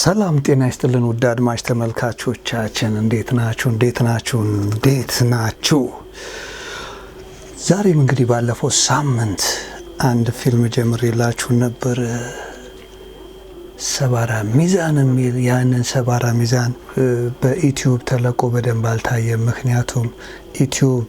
ሰላም ጤና ይስጥልን ውድ አድማጭ ተመልካቾቻችን እንዴት ናችሁ? ዛሬም እንግዲህ ባለፈው ሳምንት አንድ ፊልም ጀምሬላችሁ ነበር። ሰባራ ሚዛን የሚል ያንን ሰባራ ሚዛን በዩቲዩብ ተለቆ በደንብ አልታየም። ምክንያቱም ዩቲዩብ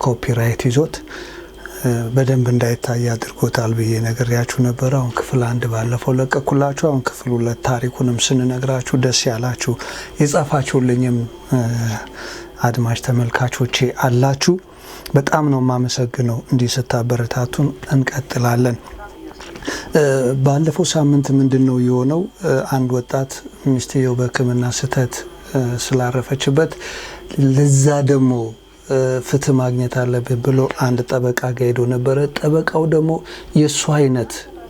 ኮፒራይት ይዞት በደንብ እንዳይታይ አድርጎታል ብዬ ነግሬያችሁ ነበር። አሁን ክፍል 1 ባለፈው ለቀኩላችሁ። አሁን ክፍል 2 ታሪኩንም ስንነግራችሁ ደስ ያላችሁ የጻፋችሁልኝም አድማጭ ተመልካቾቼ አላችሁ። በጣም ነው የማመሰግነው። እንዲህ ስታበረታቱን እንቀጥላለን። ባለፈው ሳምንት ምንድነው የሆነው? አንድ ወጣት ሚስትየው በሕክምና ስህተት ስላረፈችበት ለዛ ደግሞ ፍትህ ማግኘት አለበት ብሎ አንድ ጠበቃ ጋር ሄዶ ነበረ። ጠበቃው ደግሞ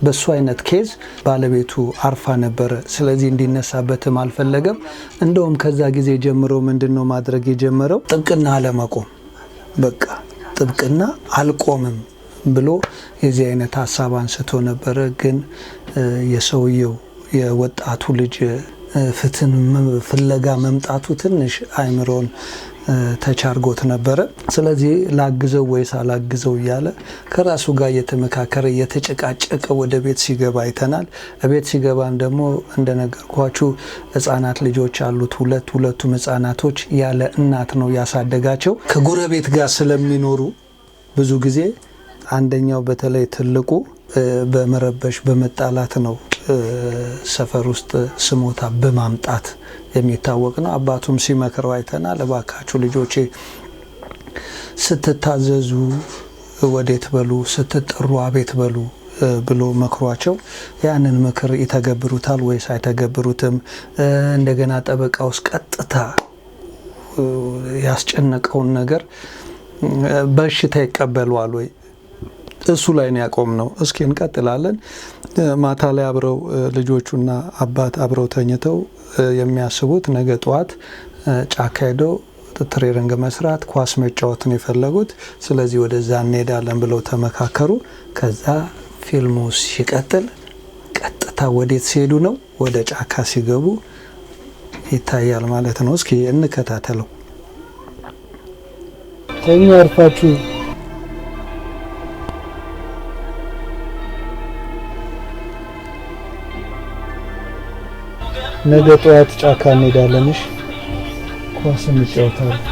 በሱ አይነት ኬዝ ባለቤቱ አርፋ ነበረ። ስለዚህ እንዲነሳበትም አልፈለገም። እንደውም ከዛ ጊዜ ጀምሮ ምንድነው ማድረግ የጀመረው? ጥብቅና አለመቆም። በቃ ጥብቅና አልቆምም ብሎ የዚህ አይነት ሀሳብ አንስቶ ነበረ። ግን የሰውየው የወጣቱ ልጅ ፍትህን ፍለጋ መምጣቱ ትንሽ አይምሮን ተቻርጎት ነበረ። ስለዚህ ላግዘው ወይስ አላግዘው እያለ ከራሱ ጋር እየተመካከረ እየተጨቃጨቀ ወደ ቤት ሲገባ አይተናል። ቤት ሲገባም ደግሞ እንደነገርኳችሁ ህጻናት ልጆች አሉት። ሁለቱም ህጻናቶች ያለ እናት ነው ያሳደጋቸው። ከጎረቤት ጋር ስለሚኖሩ ብዙ ጊዜ አንደኛው በተለይ ትልቁ በመረበሽ በመጣላት ነው ሰፈር ውስጥ ስሞታ በማምጣት የሚታወቅ ነው። አባቱም ሲመክረው አይተናል። እባካችሁ ልጆቼ ስትታዘዙ ወዴት በሉ፣ ስትጠሩ አቤት በሉ ብሎ መክሯቸው ያንን ምክር ይተገብሩታል ወይስ አይተገብሩትም? እንደገና ጠበቃ ውስጥ ቀጥታ ያስጨነቀውን ነገር በሽታ ይቀበሏል ወይ? እሱ ላይ ነው ያቆምነው። እስኪ እንቀጥላለን። ማታ ላይ አብረው ልጆቹና አባት አብረው ተኝተው የሚያስቡት ነገ ጠዋት ጫካ ሄደው ትሬኒንግ መስራት፣ ኳስ መጫወት ነው የፈለጉት። ስለዚህ ወደዛ እንሄዳለን ብለው ተመካከሩ። ከዛ ፊልሙ ሲቀጥል ቀጥታ ወዴት ሲሄዱ ነው? ወደ ጫካ ሲገቡ ይታያል ማለት ነው። እስኪ እንከታተለው። ተኙ አርፋችሁ። ነገ ጠዋት ጫካ እንሄዳለን። እሺ፣ ኳስ እንጫወታለን።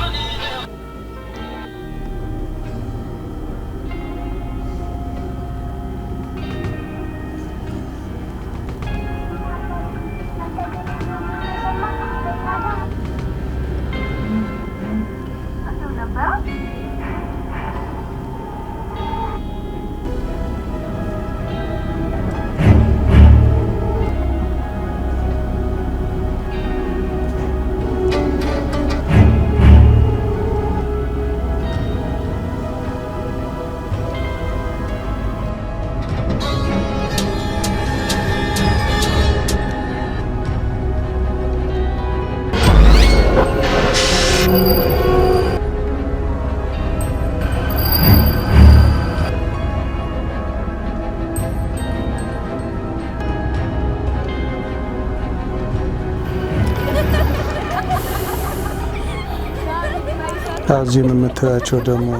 እዚህም የምታያቸው ደግሞ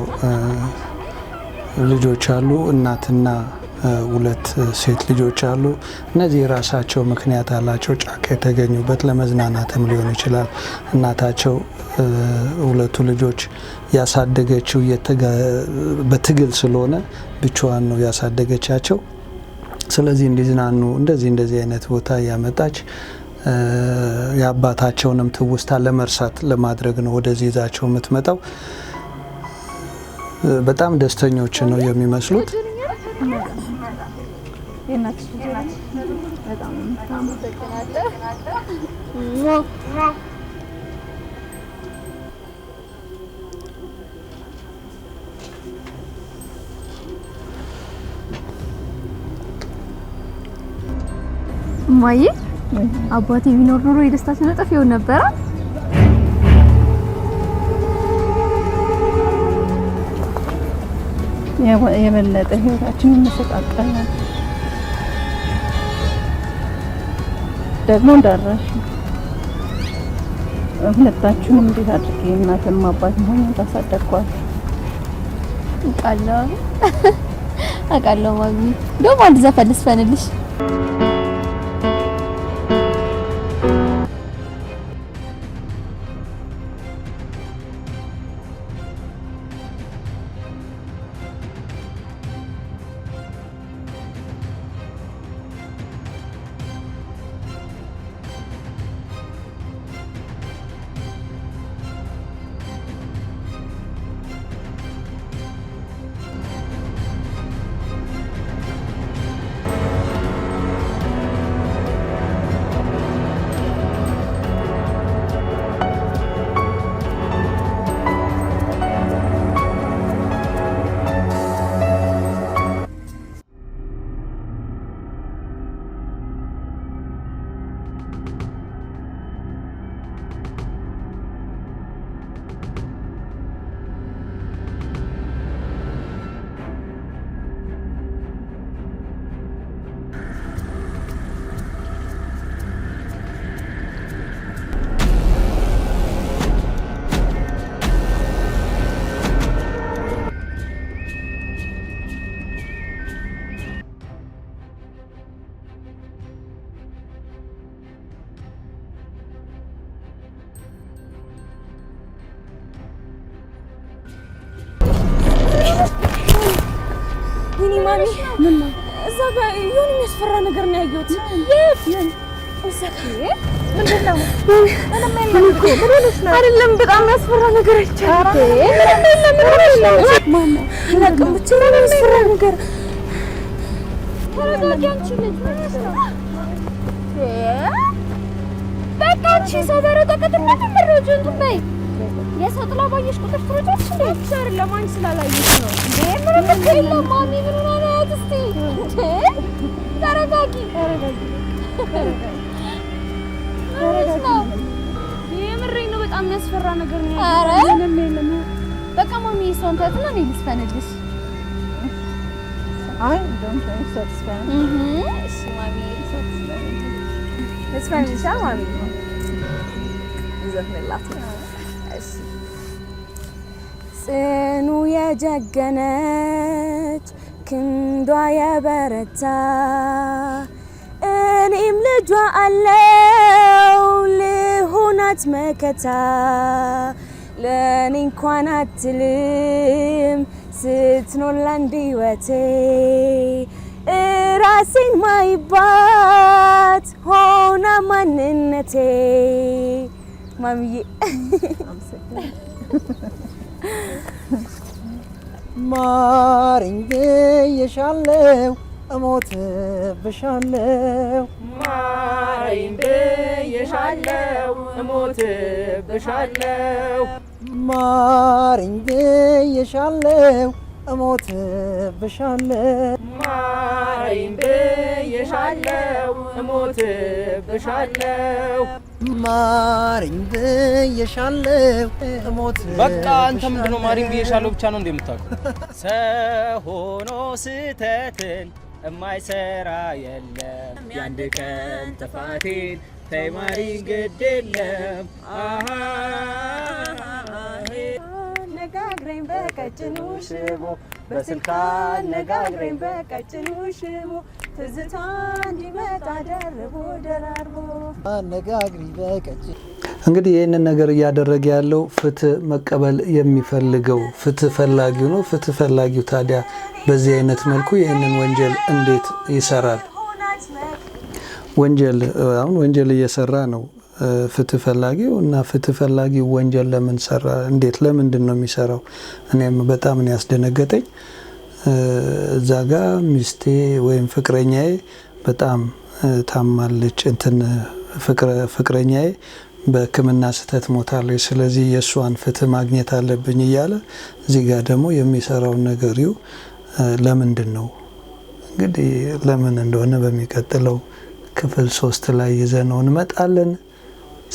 ልጆች አሉ። እናትና 2 ሴት ልጆች አሉ። እነዚህ የራሳቸው ምክንያት አላቸው። ጫካ የተገኙበት ለመዝናናትም ሊሆን ይችላል። እናታቸው 2 ልጆች ያሳደገችው በትግል ስለሆነ ብቻዋን ነው ያሳደገቻቸው። ስለዚህ እንዲዝናኑ እንደዚህ አይነት ቦታ ያመጣች የአባታቸውንም ትውስታ ለመርሳት ለማድረግ ነው ወደዚህ ይዛቸው የምትመጣው። በጣም ደስተኞች ነው የሚመስሉት። ማዬ አባቴ ቢኖር ኖሮ የደስታችን እጥፍ ይሆን ነበር። የበለጠ ህይወታችንን መሰቃቀል ደግሞ እንዳራሽ ሁለታችሁንም እንዴት አድርጌ እናትም አባት መሆን ታሳደግኳችሁ አቃለው ማሚ ደግሞ አንድ ዘፈን ልስፈንልሽ ማሚ ምን ነው እዛ ጋር የሆነ የሚያስፈራ ነገር ነው ያየሁት። ምንድነው? አይደለም በጣም የሚያስፈራ ነገር አይቻልም። በቃ አንቺ ሰው በረቀቀትነት ምሮጁ እንትን በይ የሰው ጥላ ባየሽ ቁጥር ትሮጫለሽ እንዴ? አይደለም አንቺ ስላላየሽ ነው እንዴ? ምንም የለም ማሚ ምን ሆነ ነው እስቲ እንዴ? ተረጋጊ የምሬን ነው በጣም የሚያስፈራ ነገር ነው። ኧረ ምንም የለም በቃ ማሚ ሰውን ታትና ነው ልስፈንልሽ። አይ ዶንት ሳቲስፋይ እሺ ማሚ ተስፋንልሽ ማሚ ይዘፍንላት ጽኑ የጀገነች ክንዷ የበረታ እኔም ልጇ አለው ልሆናት መከታ ለእኔ እንኳን አትልም ስትኖር ለአንድ ሕይወቴ ራሴን ማይባት ሆና ማንነቴ ማሚዬ ማሪኝ ብዬሻለው እሞትብሻለው ማሪኝ ብዬሻለው እሞትብሻለው ማሪኝ ብዬሻለው እሞትብሻለው ማሪኝ ብዬሻለው እሞትብሻለው ማሪኝ ብዬሻለው እሞትብሻለው። በቃ አንተ ምንድነው ማሪኝ ብዬሻለው ብቻ ነው እንደምታውቀው? ሰው ሆኖ ስተትን የማይሰራ የለም የአንድ ቀን ጥፋቴን ተይ ማሪኝ ግድ የለም ነጋግረኝ በቀጭኑ ሽቦ በስልክ ነጋግረኝ በቀጭኑ ሽቦ ትዝታ እንዲመጣ ደርቦ ደራርቦ ነጋግሪ በቀጭኑ። እንግዲህ ይህንን ነገር እያደረገ ያለው ፍትህ መቀበል የሚፈልገው ፍትህ ፈላጊው ነው። ፍትህ ፈላጊው ታዲያ በዚህ አይነት መልኩ ይህንን ወንጀል እንዴት ይሰራል? ወንጀል እየሰራ ነው ፍትህ ፈላጊው እና ፍትህ ፈላጊው ወንጀል ለምን ሰራ? እንዴት ለምንድን ነው የሚሰራው? እኔም በጣም ነው ያስደነገጠኝ። እዛ ጋ ሚስቴ ወይም ፍቅረኛዬ በጣም ታማለች፣ እንትን ፍቅረኛዬ በሕክምና ስህተት ሞታለች፣ ስለዚህ የእሷን ፍትህ ማግኘት አለብኝ እያለ እዚህ ጋር ደግሞ የሚሰራውን ነገር ይው ለምንድን ነው እንግዲህ ለምን እንደሆነ በሚቀጥለው ክፍል 3 ላይ ይዘነው እንመጣለን።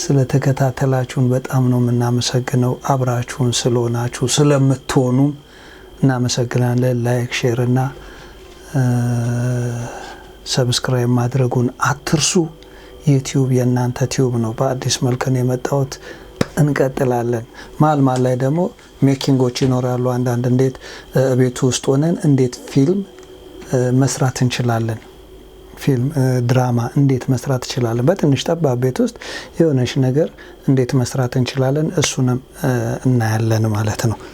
ስለተከታተላችሁን በጣም ነው የምናመሰግነው። አብራችሁን ስለሆናችሁ ስለምትሆኑ እናመሰግናለን። ላይክ፣ ሼር እና ሰብስክራይብ ማድረጉን አትርሱ። ዩቲዩብ የእናንተ ቲዩብ ነው። በአዲስ መልክ ነው የመጣሁት። እንቀጥላለን። ማል ላይ ደግሞ ሜኪንጎች ይኖራሉ። አንዳንድ እንዴት ቤቱ ውስጥ ሆነን እንዴት ፊልም መስራት እንችላለን፣ ፊልም ድራማ እንዴት መስራት እንችላለን፣ በትንሽ ጠባብ ቤት ውስጥ የሆነች ነገር እንዴት መስራት እንችላለን፣ እሱንም እናያለን ማለት ነው።